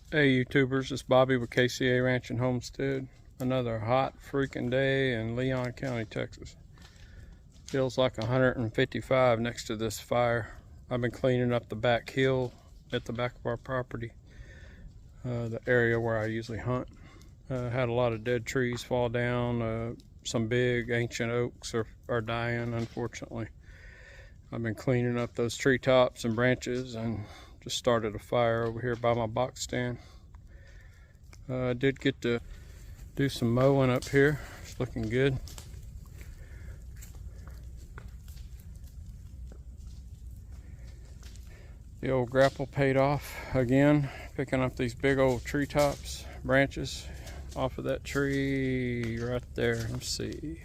Hey YouTubers, it's Bobby with KCA Ranch and Homestead. Another hot freaking day in Leon County, Texas. Feels like 155 next to this fire. I've been cleaning up the back hill at the back of our property, the area where I usually hunt. Had a lot of dead trees fall down. Some big ancient oaks are dying, unfortunately. I've been cleaning up those treetops and branches and just started a fire over here by my box stand. I did get to do some mowing up here. It's looking good. The old grapple paid off again, picking up these big old treetops, branches off of that tree right there. Let's see.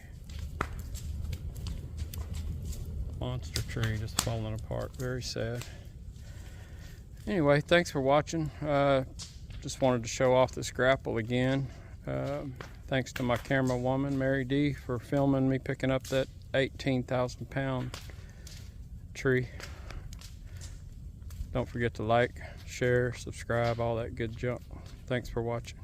Monster tree just falling apart. Very sad. Anyway, thanks for watching. Just wanted to show off this grapple again. Thanks to my camera woman, Mary D, for filming me picking up that 18,000 pound tree. Don't forget to like, share, subscribe, all that good junk. Thanks for watching.